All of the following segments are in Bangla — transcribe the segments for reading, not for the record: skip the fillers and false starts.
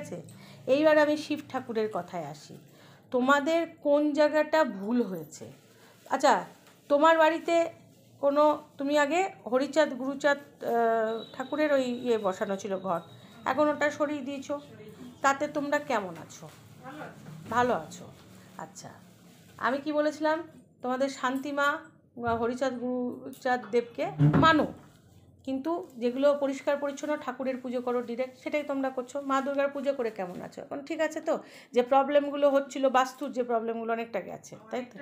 আছে। এইবার আমি শিব ঠাকুরের কথায় আসি। তোমাদের কোন জায়গাটা ভুল হয়েছে? আচ্ছা, তোমার বাড়িতে কোনো, তুমি আগে হরিচাঁদ গুরুচাঁদ ঠাকুরের ওই বসানো ছিল ঘর, এখন ওটা সরিয়ে দিয়েছো, তাতে তোমরা কেমন আছো? ভালো আছো। আচ্ছা, আমি কি বলেছিলাম? তোমাদের শান্তিমা হরিচাঁদ গুরুচাঁদ দেবকে মানো, কিন্তু যেগুলো পরিষ্কার পরিচ্ছন্ন ঠাকুরের পুজো করো ডিরেক্ট, সেটাই তোমরা করছো। মা দুর্গার পুজো করে কেমন আছো এখন? ঠিক আছে তো? যে প্রবলেমগুলো হচ্ছিল, বাস্তুর যে প্রবলেমগুলো, অনেকটা গেছে, তাই তো?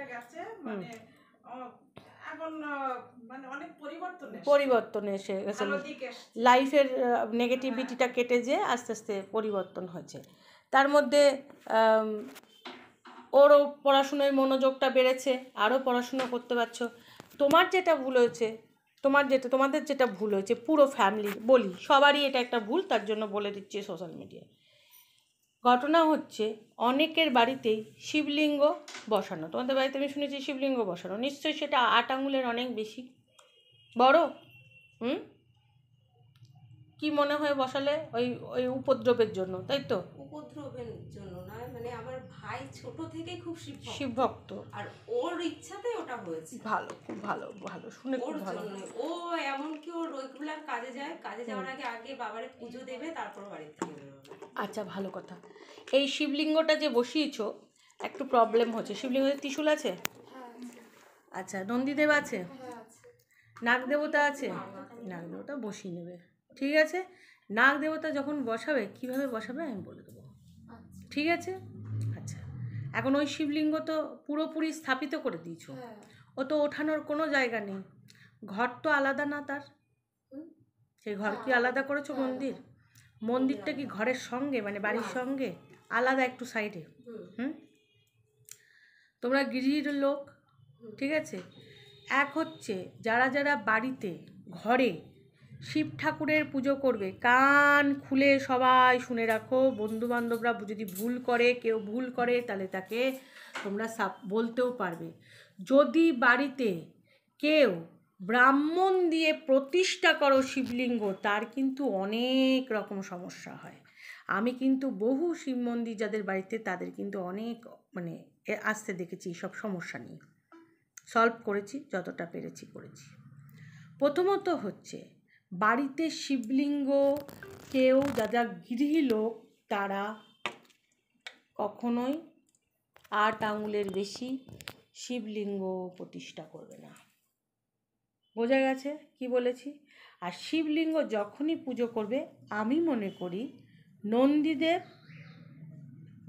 পরিবর্তন এসে গেছে, লাইফের নেগেটিভিটিটা কেটে যে আস্তে আস্তে পরিবর্তন হয়েছে। তার মধ্যে ওরও পড়াশুনোয় মনোযোগটা বেড়েছে, আরও পড়াশুনো করতে পারছো। তোমার যেটা ভুল হয়েছে, তোমাদের যেটা ভুল হয়েছে, পুরো ফ্যামিলি বলি, সবারই এটা একটা ভুল, তার জন্য বলে দিচ্ছি সোশ্যাল মিডিয়ায়। ঘটনা হচ্ছে অনেকের বাড়িতেই শিবলিঙ্গ বসানো। তোমাদের বাড়িতে আমি শুনেছি শিবলিঙ্গ বসানো, নিশ্চয়ই সেটা 8 আঙুলের অনেক বেশি বড়। কি মনে হয় বসালে? ওই ওই উপদ্রবের জন্য, তাই তো? উপদ্রবের জন্য নয়, মানে আমার ভাই ছোট থেকেই খুব শিবভক্ত, আর ওর ইচ্ছাতেই ওটা হয়েছে। ভালো, খুব ভালো, ভালো শুনে খুব ভালো। ও এমনকি ওর রেগুলার কাজে যায়, কাজে যাওয়ার আগে বাবারে পুজো দেবে, তারপর বাড়ি থেকে বেরোবে। আচ্ছা, ভালো কথা। এই শিবলিঙ্গটা যে বসিয়েছো, একটু প্রবলেম হচ্ছে। শিবলিঙ্গের ত্রিশূল আছে? আচ্ছা, নন্দীদেব আছে? নাগ দেবতা আছে? নাগ দেবতা বসিয়ে নেবে, ঠিক আছে। নাগ দেবতা যখন বসাবে, কিভাবে বসাবে আমি বলে দেবো, ঠিক আছে? আচ্ছা, এখন ওই শিবলিঙ্গ তো পুরোপুরি স্থাপিত করে দিয়েছো, ও তো ওঠানোর কোনো জায়গা নেই। ঘর তো আলাদা না তার? সেই ঘর কি আলাদা করেছো? মন্দিরটা কি ঘরের সঙ্গে, মানে বাড়ির সঙ্গে আলাদা একটু সাইডে? তোমরা গৃহীর লোক, ঠিক আছে। এক হচ্ছে যারা যারা বাড়িতে ঘরে শিব ঠাকুরের পুজো করবে, কান খুলে সবাই শুনে রাখো, বন্ধুবান্ধবরা যদি কেউ ভুল করে তাহলে তাকে তোমরা বলতেও পারবে। যদি বাড়িতে কেউ ব্রাহ্মণ দিয়ে প্রতিষ্ঠা করো শিবলিঙ্গ, তার কিন্তু অনেক রকম সমস্যা হয়। আমি কিন্তু বহু শিব মন্দির যাদের বাড়িতে, তাদের কিন্তু অনেক আসতে দেখেছি, সব সমস্যা নিয়ে সলভ করেছি, যতটা পেরেছি করেছি। প্রথমত হচ্ছে বাড়িতে শিবলিঙ্গ, কেউ যারা গৃহী লোক, তারা কখনোই 8 আঙুলের বেশি শিবলিঙ্গ প্রতিষ্ঠা করবে না। বোঝা গেছে কি বলেছি? আর শিবলিঙ্গ যখনই পুজো করবে, আমি মনে করি নন্দীদেব,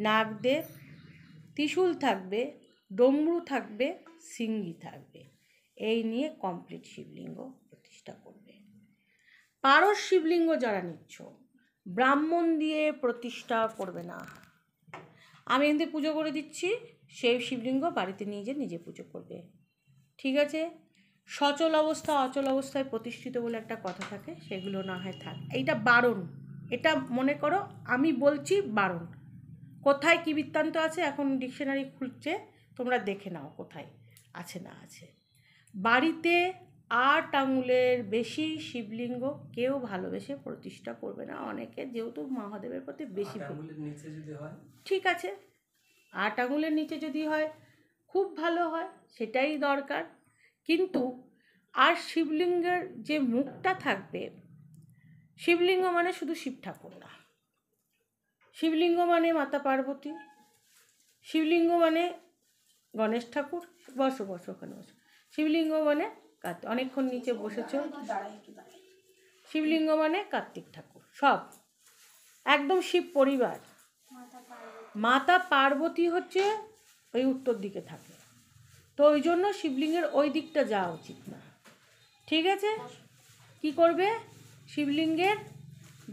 নাগদেব, ত্রিশূল থাকবে, ডমরু থাকবে, সিঙ্গি থাকবে, এই নিয়ে কমপ্লিট শিবলিঙ্গ প্রতিষ্ঠা করবে। পারস শিবলিঙ্গ যারা নিচ্ছ, ব্রাহ্মণ দিয়ে প্রতিষ্ঠা করবে না। আমি এতে পুজো করে দিচ্ছি, সেই শিবলিঙ্গ বাড়িতে নিজে পুজো করবে, ঠিক আছে? সচল অবস্থা অচল অবস্থায় প্রতিষ্ঠিত বলে একটা কথা থাকে, সেগুলো না হয় থাক। এইটা বারণ, এটা মনে করো আমি বলছি বারণ। কোথায় কী বৃত্তান্ত আছে এখন ডিকশনারি খুলছে, তোমরা দেখে নাও কোথায় আছে না আছে। বাড়িতে 8 আঙুলের বেশি শিবলিঙ্গ কেউ ভালোবেসে প্রতিষ্ঠা করবে না। অনেকে যেহেতু মহাদেবের প্রতি বেশি, ঠিক আছে, 8 আঙুলের নিচে যদি হয় খুব ভালো হয়, সেটাই দরকার। কিন্তু আর শিবলিঙ্গের যে মুখটা থাকবে, শিবলিঙ্গ মানে শুধু শিব ঠাকুর না, শিবলিঙ্গ মানে মাতা পার্বতী, শিবলিঙ্গ মানে গণেশ ঠাকুর, বসো ওখানে বসো। শিবলিঙ্গ মানে অনেকক্ষণ নিচে বসেছ, শিবলিঙ্গ মানে কার্তিক ঠাকুর, সব একদম শিব পরিবার। মাতা পার্বতী হচ্ছে ওই উত্তর দিকে থাকে, তো ওই জন্য শিবলিঙ্গের ওই দিকটা যাওয়া উচিত না, ঠিক আছে? কি করবে? শিবলিঙ্গের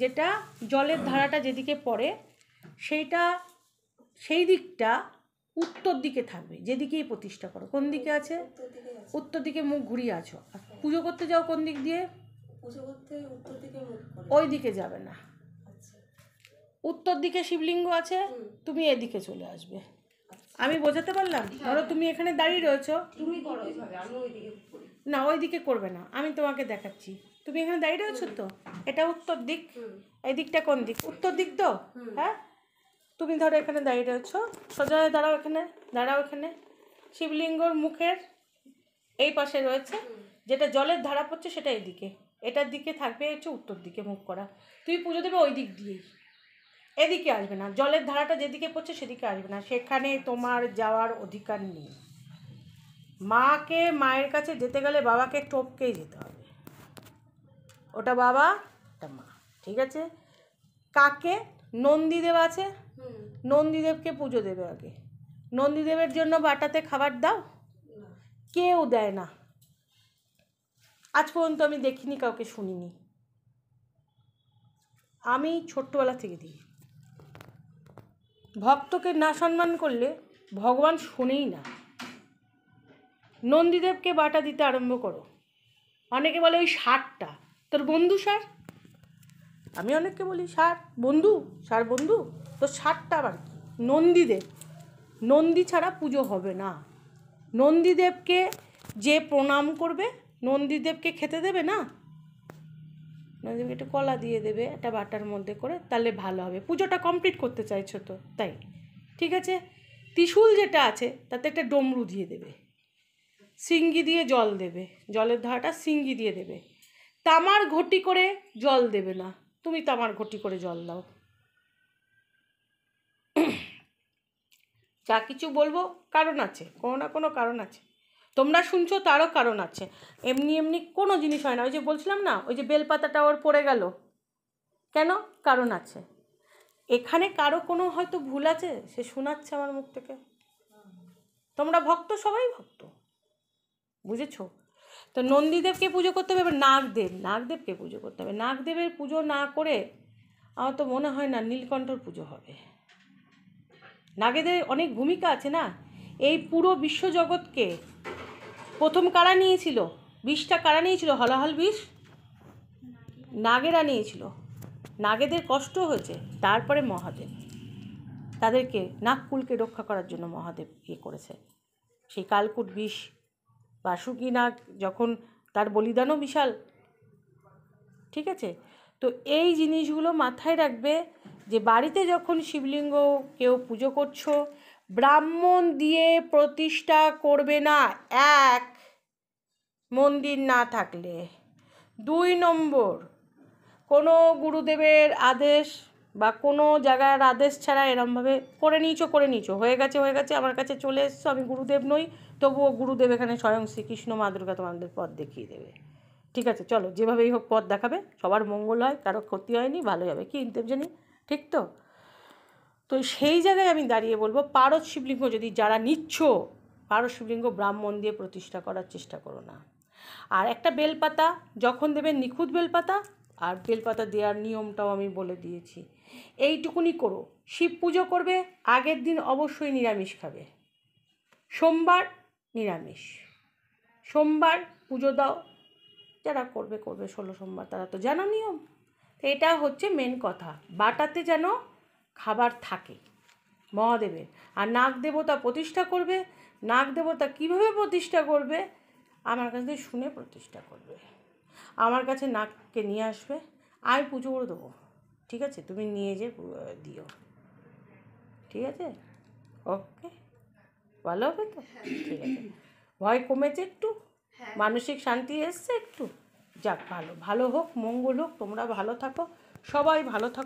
যেটা জলের ধারাটা যেদিকে পড়ে, সেই দিকটা উত্তর দিকে থাকবে, যেদিকেই প্রতিষ্ঠা করো। কোন দিকে আছে? উত্তর দিকে মুখ ঘুরিয়ে আছো। পুজো করতে যাও কোন দিক দিয়ে? ওই দিকে যাবে না, উত্তর দিকে শিবলিঙ্গ আছে, তুমি এদিকে চলে আসবে। আমি বোঝাতে পারলাম? ধরো তুমি এখানে দাঁড়িয়ে রয়েছো, না ওই দিকে করবে না, আমি তোমাকে দেখাচ্ছি। তুমি এখানে দাঁড়িয়ে রয়েছো তো, এটা উত্তর দিক, এই দিকটা কোন দিক? উত্তর দিক তো, হ্যাঁ? তুমি ধরো এখানে দাঁড়িয়ে রয়েছো, সোজা হয়ে দাঁড়াও, এখানে দাঁড়াও, এখানে শিবলিঙ্গর মুখের এই পাশে রয়েছে, যেটা জলের ধারা পড়ছে সেটা এইদিকে, এটার দিকে থাকবে হচ্ছে উত্তর দিকে মুখ করা। তুই পুজো দেবে ওই দিক দিয়েই, এদিকে আসবে না, জলের ধারাটা যেদিকে পড়ছে সেদিকে আসবে না, সেখানে তোমার যাওয়ার অধিকার নেই। মাকে, মায়ের কাছে যেতে গেলে বাবাকে টপকেই যেতে হবে, ওটা বাবা, ওটা মা, ঠিক আছে? কাকে? নন্দীদেব আছে, নন্দীদেবকে পুজো দেবে আগে। নন্দীদেবের জন্য বাটাতে খাবার দাও? কেউ দেয় না, আজ পর্যন্ত আমি দেখিনি, কাউকে শুনিনি। আমি ছোট্টবেলা থেকে দিই। ভক্তকে না সম্মান করলে ভগবান শোনেই না। নন্দীদেবকে বাটা দিতে আরম্ভ করো। অনেকে বলে ওই সারটা তোর বন্ধু সার, আমি অনেককে বলি সার বন্ধু, সার বন্ধু, তোর সারটা আবার কি? নন্দীদেব, নন্দী ছাড়া পুজো হবে না। নন্দীদেবকে যে প্রণাম করবে, নন্দীদেবকে খেতে দেবে না, নন্দীদেবকে একটু কলা দিয়ে দেবে একটা বাটার মধ্যে করে, তাহলে ভালো হবে। পুজোটা কমপ্লিট করতে চাইছো তো, তাই ঠিক আছে। ত্রিশূল যেটা আছে তাতে একটা ডমরু দিয়ে দেবে, সিঙ্গি দিয়ে জল দেবে, জলের ধারাটা সিঙ্গি দিয়ে দেবে। তামার ঘটি করে জল দেবে না, তুমি তামার ঘটি করে জল দাও। যা কিছু বলবো কারণ আছে, কোনো না কোনো কারণ আছে, তোমরা শুনছো তারও কারণ আছে। এমনি এমনি কোনো জিনিস হয় না। ওই যে বলছিলাম না, ওই যে বেলপাতাটা ওর পড়ে গেল, কেন? কারণ আছে। এখানে কারো কোনো হয়তো ভুল আছে, সে শোনাচ্ছে আমার মুখ থেকে। তোমরা ভক্ত, সবাই ভক্ত, বুঝেছো? তো নন্দীদেবকে পুজো করতে হবে। এবার নাগদেব, নাগদেবকে পুজো করতে হবে। নাগদেবের পুজো না করে আমার তো মনে হয় না নীলকণ্ঠর পুজো হবে। নাগেদের অনেক ভূমিকা আছে না, এই পুরো বিশ্বজগৎকে প্রথম কারা নিয়েছিল? বিষটা কারা নিয়েছিল? হলাহল বিষ নাগেরা নিয়েছিল। নাগেদের কষ্ট হয়েছে, তারপরে মহাদেব তাদেরকে, নাগকুলকে রক্ষা করার জন্য মহাদেব করেছে। সেই কালকুট বিষ, বাসুকী নাগ যখন, তার বলিদানও বিশাল, ঠিক আছে? তো এই জিনিসগুলো মাথায় রাখবে যে বাড়িতে যখন শিবলিঙ্গ কেউ পুজো করছো, ব্রাহ্মণ দিয়ে প্রতিষ্ঠা করবে না, এক, মন্দির না থাকলে। 2 নম্বর, কোনো গুরুদেবের আদেশ বা কোনো জায়গার আদেশ ছাড়া এরমভাবে করে নিয়েছো, হয়ে গেছে, আমার কাছে চলে এসছো, আমি গুরুদেব নই, তবুও গুরুদেব এখানে স্বয়ং শ্রীকৃষ্ণ মা দুর্গা তোমাদের পথ দেখিয়ে দেবে, ঠিক আছে? চলো, যেভাবেই হোক পথ দেখাবে, সবার মঙ্গল হয়, কারো ক্ষতি হয়নি, ভালোই হবে, কি দেবজানি, ঠিক তো? তো সেই জায়গায় আমি দাঁড়িয়ে বলবো, পারদ শিবলিঙ্গ যদি যারা নিচ্ছ, পারদ শিবলিঙ্গ ব্রাহ্মণ দিয়ে প্রতিষ্ঠা করার চেষ্টা করো না। আর একটা বেলপাতা যখন দেবেন, নিখুঁত বেলপাতা, আর বেলপাতা দেওয়ার নিয়মটাও আমি বলে দিয়েছি। এইটুকুনি করো। শিব পুজো করবে, আগের দিন অবশ্যই নিরামিষ খাবে, সোমবার নিরামিষ, সোমবার পুজো দাও, যারা করবে 16 সোমবার, তারা তো জানো নিয়ম। তো এটা হচ্ছে মেন কথা, বাটাতে যেন খাবার থাকে মহাদেবের। আর নাগ দেবতা প্রতিষ্ঠা করবে, নাগ দেবতা কীভাবে প্রতিষ্ঠা করবে, আমার কাছ থেকে শুনে প্রতিষ্ঠা করবে। আমার কাছে নাগকে নিয়ে আসবে, আমি পুজো করে দেবো, ঠিক আছে? তুমি নিয়ে যে দিও, ঠিক আছে? ওকে, ভালো হবে তো? ঠিক আছে, ভয় কমেছে একটু, মানসিক শান্তি এসছে একটু, যাক, ভালো হোক, মঙ্গল হোক, তোমরা ভালো থাকো, সবাই ভালো থাকো।